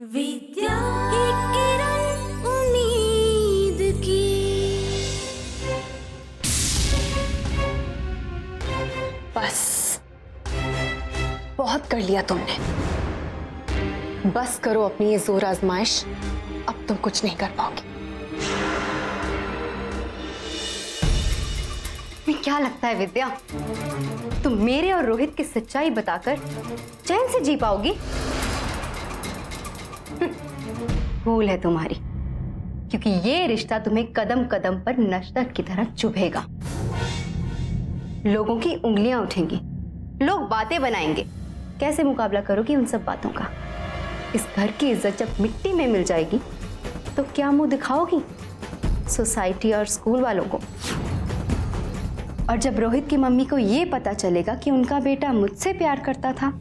विद्या एक किरण उम्मीद की। बस बहुत कर लिया तुमने। बस करो अपनी ये जोर आजमाइश, अब तुम कुछ नहीं कर पाओगी। तुम्हें क्या लगता है विद्या, तुम मेरे और रोहित की सच्चाई बताकर चैन से जी पाओगी? भूल है तुम्हारी, क्योंकि ये रिश्ता तुम्हें कदम कदम पर नश्तर की तरह चुभेगा। लोगों की उंगलियां उठेंगी, लोग बातें बनाएंगे। कैसे मुकाबला करोगी उन सब बातों का? इस घर की इज्जत जब मिट्टी में मिल जाएगी तो क्या मुंह दिखाओगी सोसाइटी और स्कूल वालों को? और जब रोहित की मम्मी को ये पता चलेगा कि उनका बेटा मुझसे प्यार करता था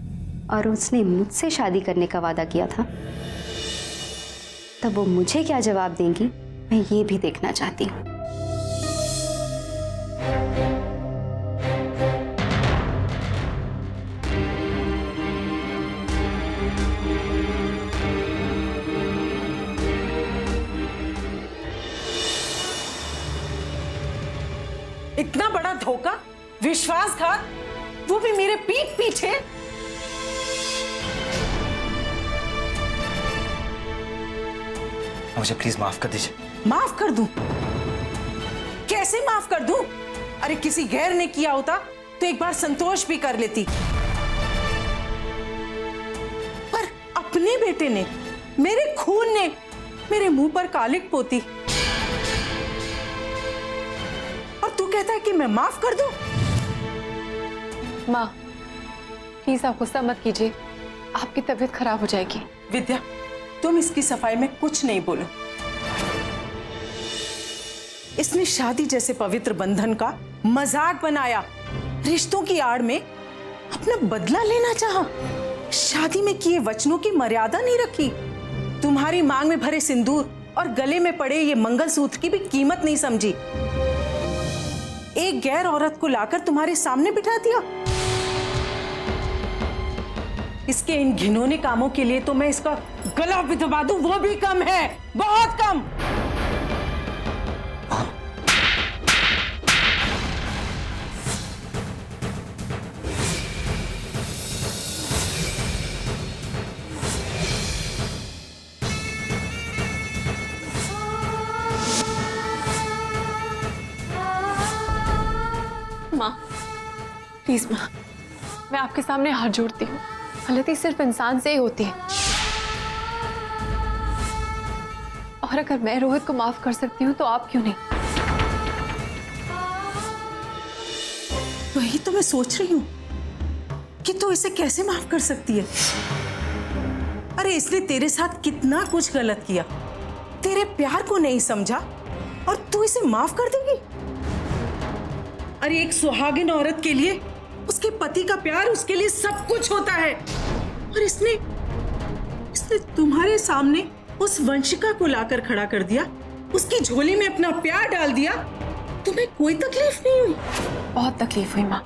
और उसने मुझसे शादी करने का वादा किया था, तब वो मुझे क्या जवाब देंगी, मैं ये भी देखना चाहती हूँ। इतना बड़ा धोखा, विश्वासघात, वो भी मेरे पीठ पीछे। मुझे प्लीज माफ कर दीजिए। माफ कर दूं? कैसे माफ कर दूं? अरे किसी गैर ने किया होता तो एक बार संतोष भी कर लेती, पर अपने बेटे ने, मेरे खून ने मेरे मुंह पर कालिक पोती, और तू कहता है कि मैं माफ कर दूं? माँ प्लीज आप गुस्सा मत कीजिए, आपकी तबीयत खराब हो जाएगी। विद्या, तुम इसकी सफाई में कुछ नहीं बोलो। इसने शादी जैसे पवित्र बंधन का मजाक बनाया, रिश्तों की आड़ में अपना बदला लेना चाहा, शादी में किए वचनों की मर्यादा नहीं रखी, तुम्हारी मांग में भरे सिंदूर और गले में पड़े ये मंगलसूत्र की भी कीमत नहीं समझी, एक गैर औरत को लाकर तुम्हारे सामने बिठा दिया। इसके इन घिनौने कामों के लिए तो मैं इसका गला भी दबा दूं, वो भी कम है, बहुत कम। माँ प्लीज माँ, मैं आपके सामने हाथ जोड़ती हूँ, गलती सिर्फ इंसान से ही होती है, और अगर मैं रोहित को माफ कर सकती हूँ तो आप क्यों नहीं? वही तो मैं सोच रही हूँ कि तू इसे कैसे माफ कर सकती है। अरे इसने तेरे साथ कितना कुछ गलत किया, तेरे प्यार को नहीं समझा, और तू इसे माफ कर देगी? अरे एक सुहागिन औरत के लिए उसके पति का प्यार उसके लिए सब कुछ होता है, और इसने तुम्हारे सामने उस वंशिका को लाकर खड़ा कर दिया, उसकी झोली में अपना प्यार डाल दिया। तुम्हें कोई तकलीफ नहीं हुई? बहुत तकलीफ हुई माँ।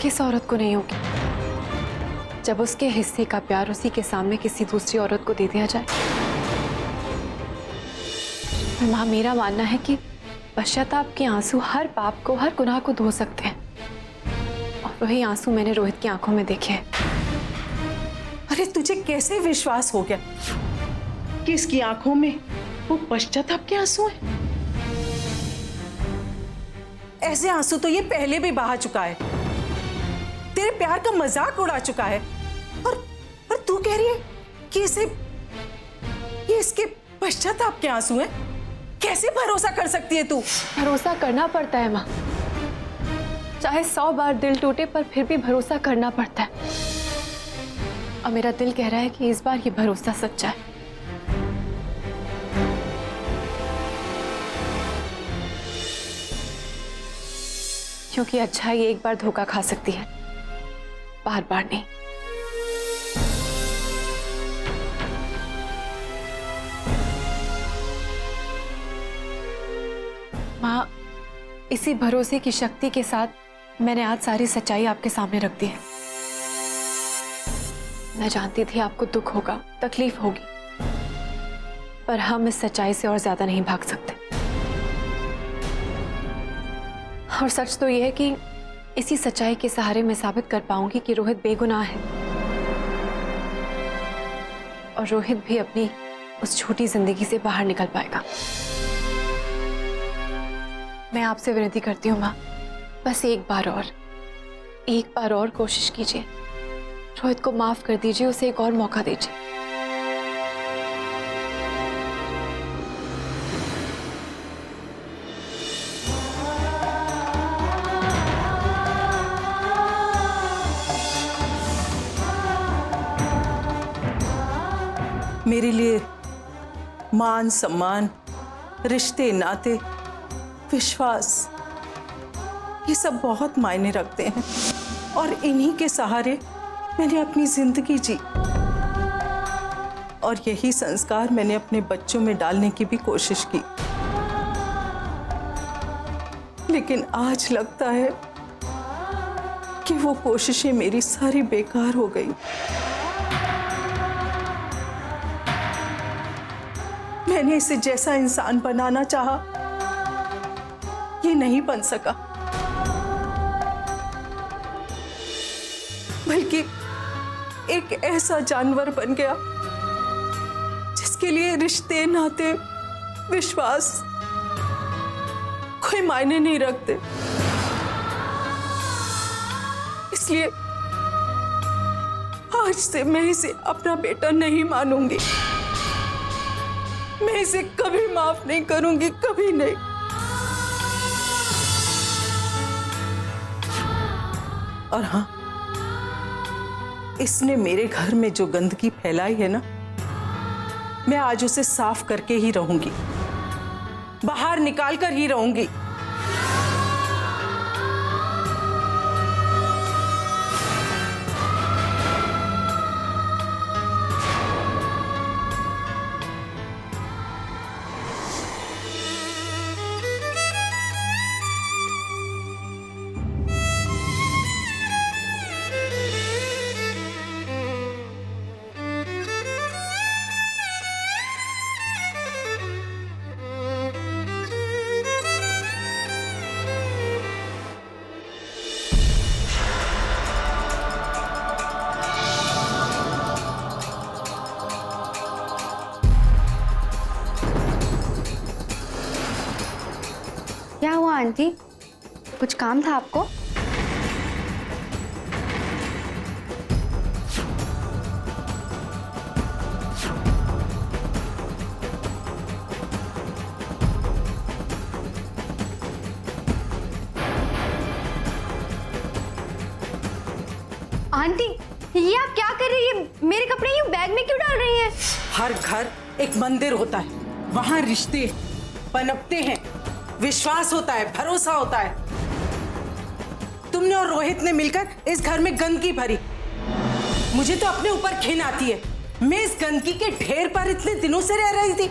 किस औरत को नहीं होगी जब उसके हिस्से का प्यार उसी के सामने किसी दूसरी औरत को दे दिया जाए। माँ मेरा मानना है कि पश्चाताप के आंसू हर पाप को, हर गुनाह को धो सकते हैं, और वही आंसू मैंने रोहित की आंखों में देखे हैं। अरे तुझे कैसे विश्वास हो गया कि इसकी आंखों में वो पश्चाताप के आंसू हैं? ऐसे आंसू तो ये पहले भी बहा चुका है, तेरे प्यार का मजाक उड़ा चुका है, और तू कह रही है कि ये इसके पश्चाताप के आंसू हैं? कैसे भरोसा कर सकती है तू? भरोसा करना पड़ता है माँ, चाहे 100 बार दिल टूटे पर फिर भी भरोसा करना पड़ता है, और मेरा दिल कह रहा है कि इस बार ये भरोसा सच्चा है। क्योंकि अच्छाई एक बार धोखा खा सकती है, बार बार नहीं। माँ इसी भरोसे की शक्ति के साथ मैंने आज सारी सच्चाई आपके सामने रख दी है। मैं जानती थी आपको दुख होगा, तकलीफ होगी, पर हम इस सच्चाई से और ज्यादा नहीं भाग सकते। और सच तो यह है कि इसी सच्चाई के सहारे मैं साबित कर पाऊंगी कि रोहित बेगुनाह है और रोहित भी अपनी उस झूठी जिंदगी से बाहर निकल पाएगा। मैं आपसे विनती करती हूँ माँ, बस एक बार और कोशिश कीजिए। रोहित को माफ कर दीजिए, उसे एक और मौका दीजिए। मेरे लिए मान सम्मान, रिश्ते नाते, विश्वास, ये सब बहुत मायने रखते हैं और इन्हीं के सहारे मैंने अपनी जिंदगी जी और यही संस्कार मैंने अपने बच्चों में डालने की भी कोशिश की। लेकिन आज लगता है कि वो कोशिशें मेरी सारी बेकार हो गई। मैंने इसे जैसा इंसान बनाना चाहा, ये नहीं बन सका, बल्कि एक ऐसा जानवर बन गया जिसके लिए रिश्ते नाते विश्वास कोई मायने नहीं रखते। इसलिए आज से मैं इसे अपना बेटा नहीं मानूंगी। मैं इसे कभी माफ नहीं करूंगी, कभी नहीं। और हाँ, इसने मेरे घर में जो गंदगी फैलाई है ना, मैं आज उसे साफ करके ही रहूंगी, बाहर निकाल कर ही रहूंगी। क्या हुआ आंटी, कुछ काम था आपको? आंटी, ये आप क्या कर रही है? मेरे कपड़े यूं बैग में क्यों डाल रही हैं? हर घर एक मंदिर होता है, वहां रिश्ते पनपते हैं, विश्वास होता है, भरोसा होता है। तुमने और रोहित ने मिलकर इस घर में गंदगी भरी। मुझे तो अपने ऊपर घिन आती है। मैं इस गंदगी के ढेर पर इतने दिनों से रह रही थी,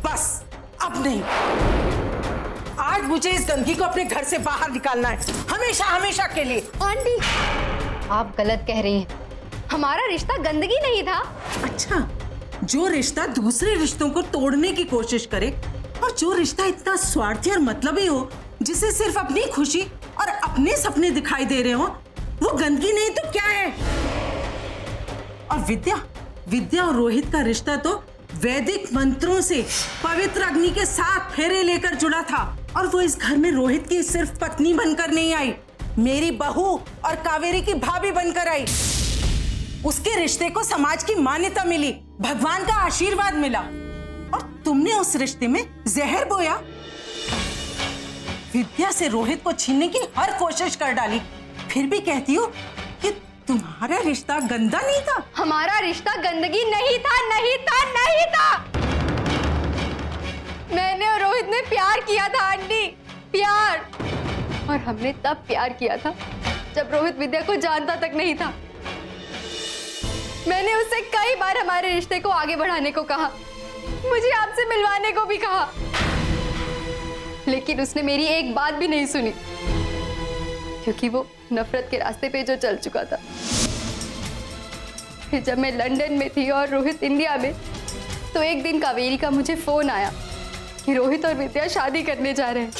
बस अब नहीं। आज मुझे इस गंदगी को अपने घर से बाहर निकालना है, हमेशा हमेशा के लिए। आंटी, आप गलत कह रही हैं। हमारा रिश्ता गंदगी नहीं था। अच्छा, जो रिश्ता दूसरे रिश्तों को तोड़ने की कोशिश करे और जो रिश्ता इतना स्वार्थी और मतलबी हो, जिसे सिर्फ अपनी खुशी और अपने सपने दिखाई दे रहे हो, वो गंदगी नहीं तो क्या है? और विद्या और रोहित का रिश्ता तो वैदिक मंत्रों से पवित्र अग्नि के 7 फेरे लेकर जुड़ा था। और वो इस घर में रोहित की सिर्फ पत्नी बनकर नहीं आई, मेरी बहू और कावेरी की भाभी बनकर आई। उसके रिश्ते को समाज की मान्यता मिली, भगवान का आशीर्वाद मिला, और तुमने उस रिश्ते में जहर बोया। विद्या से रोहित को छीनने की हर कोशिश कर डाली, फिर भी कहती हो कि तुम्हारा रिश्ता गंदा नहीं था। हमारा रिश्ता गंदगी नहीं था, नहीं था, नहीं था। मैंने और रोहित ने प्यार किया था आंटी, प्यार। और हमने तब प्यार किया था जब रोहित विद्या को जानता तक नहीं था। मैंने उससे कई बार हमारे रिश्ते को आगे बढ़ाने को कहा, मुझे आपसे मिलवाने को भी कहा, लेकिन उसने मेरी एक बात भी नहीं सुनी, क्योंकि वो नफरत के रास्ते पे जो चल चुका था। फिर जब मैं लंदन में थी और रोहित इंडिया में, तो एक दिन कावेरी का मुझे फोन आया कि रोहित और विद्या शादी करने जा रहे हैं।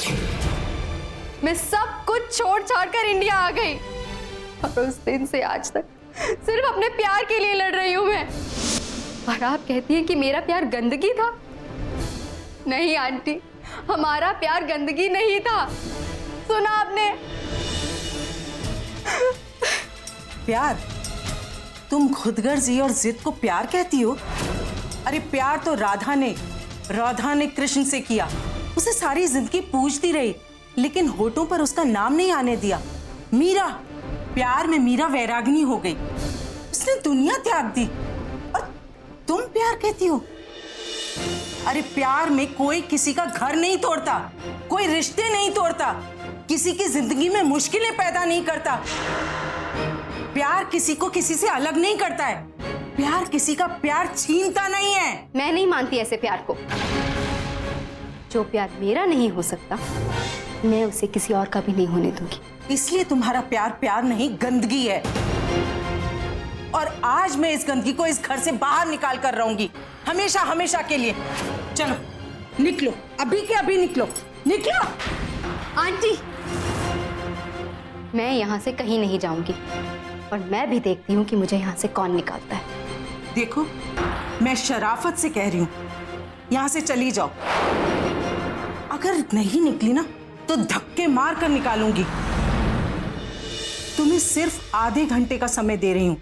मैं सब कुछ छोड़ छाड़ कर इंडिया आ गई और उस दिन से आज तक सिर्फ अपने प्यार के लिए लड़ रही हूं मैं। और आप कहती हैं कि मेरा प्यार गंदगी था? नहीं आंटी, हमारा प्यार गंदगी नहीं था। सुना आपने? प्यार? तुम खुदगर्जी और जिद को प्यार कहती हो? अरे प्यार तो राधा ने कृष्ण से किया। उसे सारी जिंदगी पूजती रही, लेकिन होठों पर उसका नाम नहीं आने दिया। मीरा, प्यार में मीरा वैरागिनी हो गई, उसने दुनिया त्याग दी, और तुम प्यार कहती हो? अरे प्यार में कोई किसी का घर नहीं तोड़ता, कोई रिश्ते नहीं तोड़ता, किसी की जिंदगी में मुश्किलें पैदा नहीं करता। प्यार किसी को किसी से अलग नहीं करता है। प्यार किसी का प्यार छीनता नहीं है। मैं नहीं मानती ऐसे प्यार को। जो प्यार मेरा नहीं हो सकता, मैं उसे किसी और का भी नहीं होने दूंगी। इसलिए तुम्हारा प्यार प्यार नहीं, गंदगी है। और आज मैं इस गंदगी को इस घर से बाहर निकाल कर रहूंगी, हमेशा हमेशा के लिए। चलो निकलो, अभी के अभी निकलो, निकलो। आंटी, मैं यहाँ से कहीं नहीं जाऊंगी और मैं भी देखती हूँ कि मुझे यहाँ से कौन निकालता है। देखो, मैं शराफत से कह रही हूँ, यहाँ से चली जाओ। अगर नहीं निकली ना तो धक्के मार कर निकालूंगी। तुम्हें सिर्फ आधे घंटे का समय दे रही हूँ।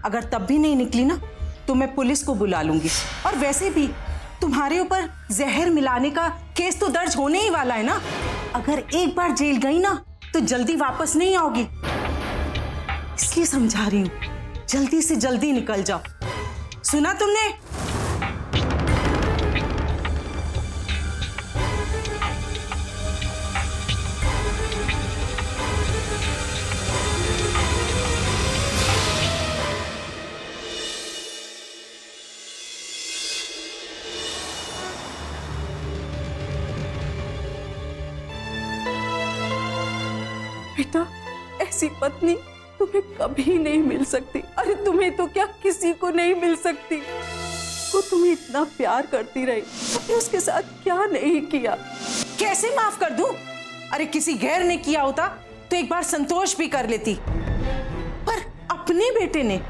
अगर तब भी नहीं निकली ना तो मैं पुलिस को बुला लूंगी। और वैसे भी तुम्हारे ऊपर जहर मिलाने का केस तो दर्ज होने ही वाला है ना। अगर एक बार जेल गई ना तो जल्दी वापस नहीं आओगी, इसलिए समझा रही हूँ, जल्दी से जल्दी निकल जाओ। सुना तुमने? बेटा, ऐसी पत्नी तुम्हें कभी नहीं मिल सकती। अरे तुम्हें तो क्या, किसी को नहीं मिल सकती। वो तुम्हें इतना प्यार करती रही, तुमने उसके साथ क्या नहीं किया? कैसे माफ कर दूं? अरे किसी गैर ने किया होता तो एक बार संतोष भी कर लेती, पर अपने बेटे ने,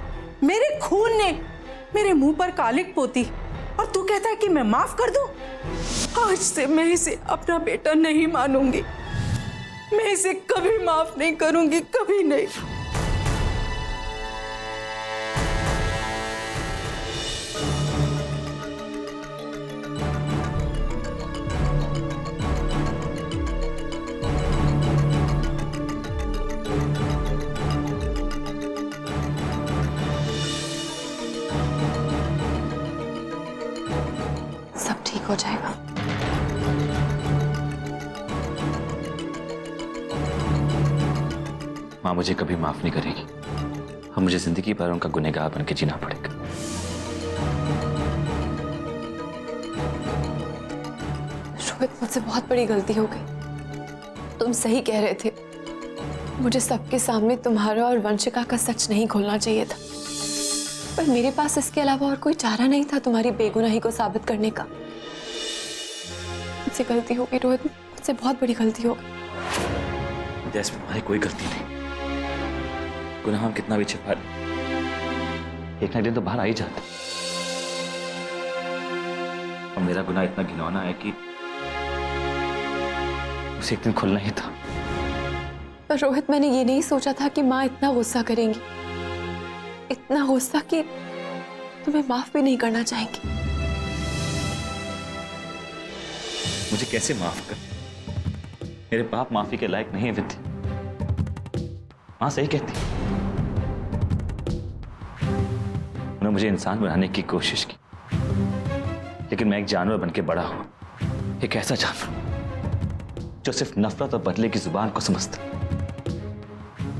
मेरे खून ने मेरे मुंह पर कालिक पोती, और तू कहता है कि मैं माफ कर दूं? आज से मैं इसे अपना बेटा नहीं मानूंगी। मैं इसे कभी माफ नहीं करूंगी, कभी नहीं। सब ठीक हो जाएगा। माँ मुझे कभी माफ नहीं करेगी। अब मुझे जिंदगी भर उनका गुनहगार बन के जीना पड़ेगा। रोहित, मुझसे बहुत बड़ी गलती हो गई। तुम सही कह रहे थे, मुझे सबके सामने तुम्हारा और वंशिका का सच नहीं खोलना चाहिए था, पर मेरे पास इसके अलावा और कोई चारा नहीं था तुम्हारी बेगुनाही को साबित करने का। मुझसे गलती हो गई रोहित, मुझसे बहुत बड़ी गलती हो गई। जैसे तुम्हारी कोई गलती नहीं। गुनाह हम कितना भी छिपा लें, एक ना एक दिन तो बाहर आ ही जाता। और मेरा गुनाह इतना घिनौना है कि उसे एक दिन खुलना ही था। पर रोहित, मैंने ये नहीं सोचा था कि माँ इतना गुस्सा करेंगी, इतना गुस्सा कि तुम्हें माफ भी नहीं करना चाहेंगी। मुझे कैसे माफ कर? मेरे बाप माफी के लायक नहीं है विद्या। माँ सही कहती। उन्होंने मुझे इंसान बनाने की कोशिश की, लेकिन मैं एक जानवर बनके बड़ा हूं। एक ऐसा जानवर जो सिर्फ नफरत और बदले की जुबान को समझता।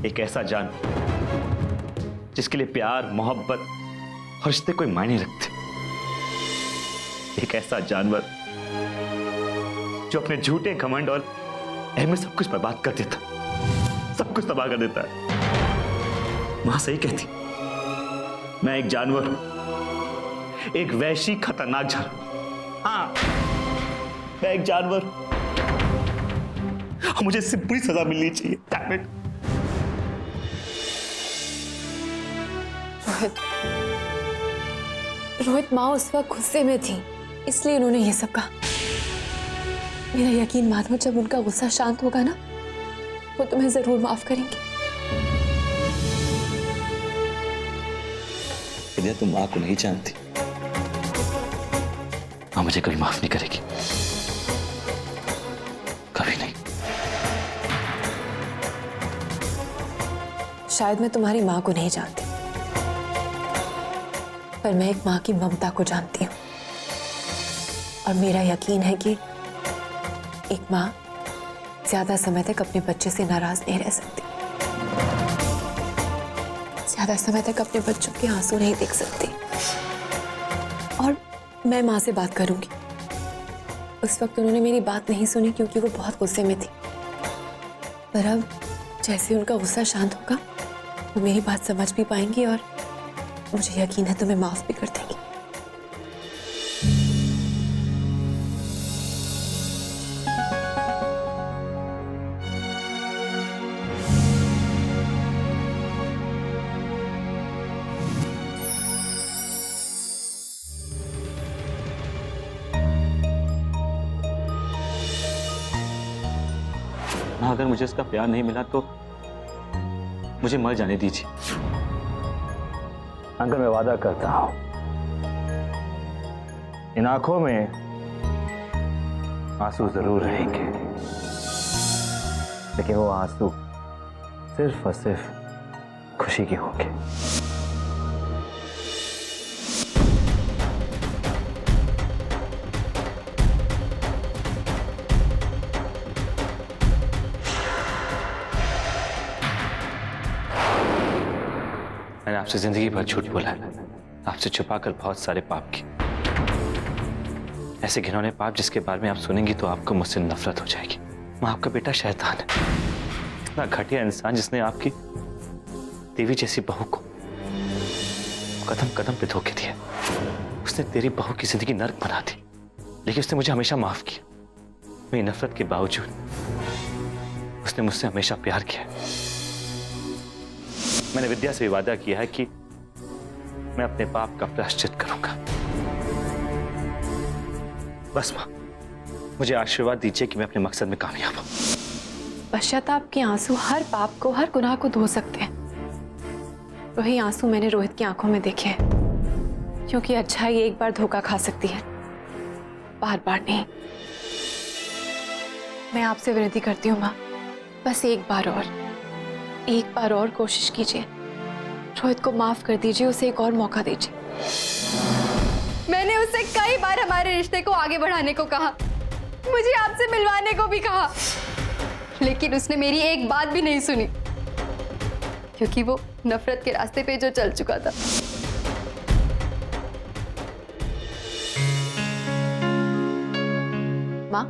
एक ऐसा जानवर जिसके लिए प्यार, मोहब्बत और रिश्ते कोई मायने रखते। एक ऐसा जानवर जो अपने झूठे घमंड और अहम में सब कुछ बर्बाद कर देता, सब कुछ तबाह कर देता है। मां सही कहती, मैं एक जानवर हूं, एक वैशी खतरनाक जानवर। हाँ, मैं एक जानवर और मुझे इससे बुरी सजा मिलनी चाहिए। Damn it! रोहित, माँ उस वक्त गुस्से में थी, इसलिए उन्होंने ये सब कहा। मेरा यकीन मानो, जब उनका गुस्सा शांत होगा ना, वो तुम्हें जरूर माफ करेंगी। विद्या, तुम माँ को नहीं जानती। माँ मुझे कभी माफ नहीं करेगी, कभी नहीं। शायद मैं तुम्हारी माँ को नहीं जानती, पर मैं एक माँ की ममता को जानती हूँ। और मेरा यकीन है कि एक माँ ज्यादा समय तक अपने बच्चे से नाराज नहीं रह सकती, ज्यादा समय तक अपने बच्चों के आंसू नहीं देख सकती। और मैं माँ से बात करूंगी। उस वक्त उन्होंने मेरी बात नहीं सुनी क्योंकि वो बहुत गुस्से में थी, पर अब जैसे उनका गुस्सा शांत होगा, वो मेरी बात समझ भी पाएंगी और मुझे यकीन है तुम्हें माफ भी कर देंगी। माँ, अगर मुझे इसका प्यार नहीं मिला तो मुझे मर जाने दीजिए। अंकल, मैं वादा करता हूं, इन आंखों में आंसू जरूर रहेंगे, लेकिन वो आंसू सिर्फ और सिर्फ खुशी के होंगे। मैंने आपसे जिंदगी भर झूठ बोला है, आपसे छुपाकर बहुत सारे पाप किए, ऐसे घिनौने पाप जिसके बारे में आप सुनेंगी तो आपको मुझसे नफरत हो जाएगी। मैं आपका बेटा शैतान है, इतना घटिया इंसान जिसने आपकी देवी जैसी बहू को कदम कदम पे धोखे दिया। उसने तेरी बहू की जिंदगी नर्क बना दी, लेकिन उसने मुझे हमेशा माफ किया। मेरी नफरत के बावजूद उसने मुझसे हमेशा प्यार किया। मैंने विद्या से भी वादा किया है कि मैं अपने पाप का प्रायश्चित करूंगा। बस मां, मुझे आशीर्वाद दीजिए कि मैं अपने मकसद में कामयाब हूं। पश्चाताप के आंसू हर पाप को, हर गुनाह को धो सकते हैं। वही आंसू मैंने रोहित की आंखों में देखे हैं, क्योंकि अच्छाई एक बार धोखा खा सकती है, बार बार नहीं। मैं आपसे विनती करती हूँ माँ, बस एक बार और कोशिश कीजिए। रोहित को माफ कर दीजिए, उसे एक और मौका दीजिए। मैंने उससे कई बार हमारे रिश्ते को आगे बढ़ाने को कहा, मुझे आपसे मिलवाने को भी कहा, लेकिन उसने मेरी एक बात भी नहीं सुनी, क्योंकि वो नफरत के रास्ते पे जो चल चुका था। माँ,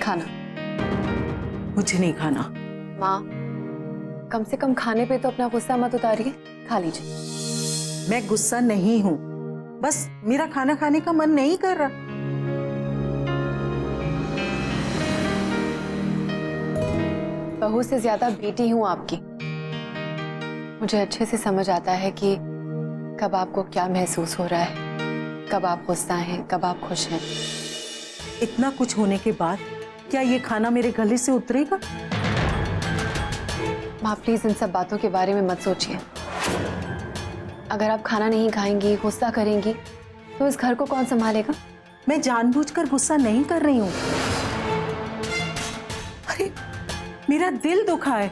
खाना। मुझे नहीं खाना। माँ, कम से कम खाने पे तो अपना गुस्सा मत उतारिए, खा लीजिए। मैं गुस्सा नहीं हूं, बस मेरा खाना खाने का मन नहीं कर रहा। बहू से ज्यादा बेटी हूं आपकी। मुझे अच्छे से समझ आता है कि कब आपको क्या महसूस हो रहा है, कब आप गुस्सा हैं, कब आप खुश हैं। इतना कुछ होने के बाद क्या ये खाना मेरे गले से उतरेगा? माँ प्लीज इन सब बातों के बारे में मत सोचिए। अगर आप खाना नहीं खाएंगी, गुस्सा करेंगी, तो इस घर को कौन संभालेगा? मैं जानबूझकर गुस्सा नहीं कर रही हूं। अरे मेरा दिल दुखा है,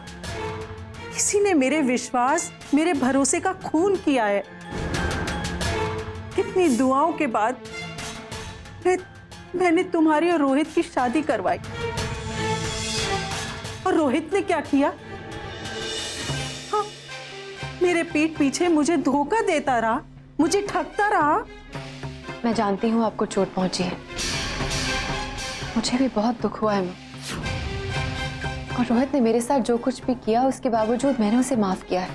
किसी ने मेरे विश्वास, मेरे भरोसे का खून किया है। कितनी दुआओं के बाद मैंने तुम्हारी और रोहित की शादी करवाई, और रोहित ने क्या किया? हाँ, मेरे पीठ पीछे मुझे धोखा देता रहा, मुझे ठगता रहा। मैं जानती हूँ आपको चोट पहुंची है, मुझे भी बहुत दुख हुआ है माँ। और रोहित ने मेरे साथ जो कुछ भी किया, उसके बावजूद मैंने उसे माफ किया है।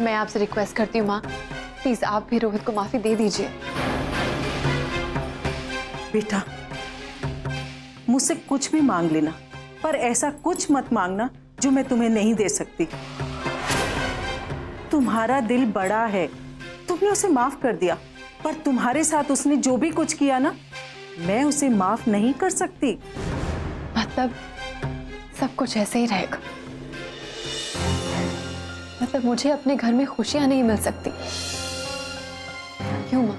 मैं आपसे रिक्वेस्ट करती हूँ माँ, प्लीज आप भी रोहित को माफी दे दीजिए। बेटा, मुझसे कुछ भी मांग लेना, पर ऐसा कुछ मत मांगना जो मैं तुम्हें नहीं दे सकती। तुम्हारा दिल बड़ा है, तुमने उसे माफ कर दिया, पर तुम्हारे साथ उसने जो भी कुछ किया ना, मैं उसे माफ नहीं कर सकती। मतलब सब कुछ ऐसे ही रहेगा? मतलब मुझे अपने घर में खुशियां नहीं मिल सकती? क्यों माँ?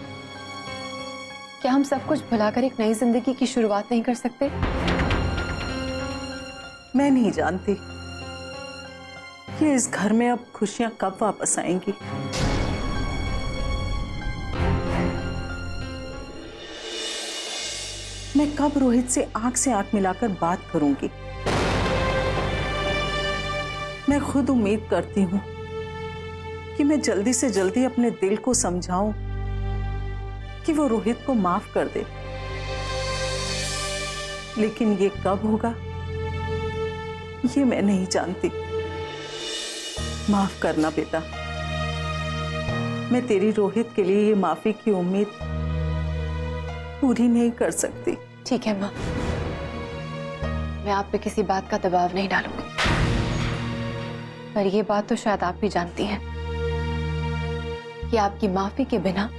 क्या हम सब कुछ भुलाकर एक नई जिंदगी की शुरुआत नहीं कर सकते? मैं नहीं जानती कि इस घर में अब खुशियां कब वापस आएंगी। मैं कब रोहित से आंख मिलाकर बात करूंगी। मैं खुद उम्मीद करती हूं कि मैं जल्दी से जल्दी अपने दिल को समझाऊं कि वो रोहित को माफ कर दे, लेकिन ये कब होगा ये मैं नहीं जानती। माफ करना बेटा, मैं तेरी रोहित के लिए ये माफी की उम्मीद पूरी नहीं कर सकती। ठीक है माँ, मैं आप पे किसी बात का दबाव नहीं डालूंगी, पर यह बात तो शायद आप भी जानती हैं कि आपकी माफी के बिना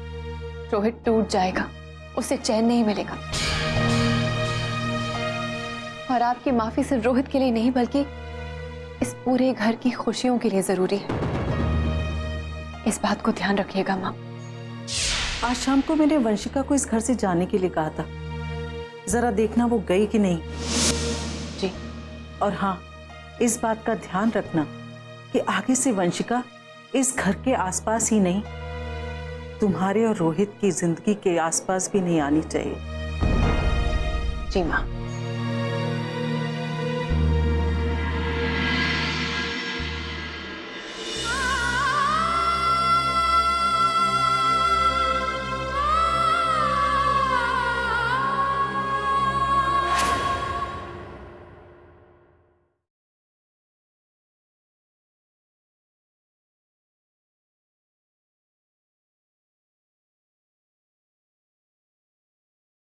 रोहित टूट जाएगा, उसे चैन नहीं मिलेगा। और आपकी माफी सिर्फ रोहित के लिए नहीं बल्कि इस पूरे घर की खुशियों के लिए जरूरी है। इस बात को ध्यान रखिएगा माँ। आज शाम को मैंने वंशिका को इस घर से जाने के लिए कहा था, जरा देखना वो गई कि नहीं। जी। और हाँ, इस बात का ध्यान रखना कि आगे से वंशिका इस घर के आसपास ही नहीं, तुम्हारे और रोहित की जिंदगी के आसपास भी नहीं आनी चाहिए। जी माँ।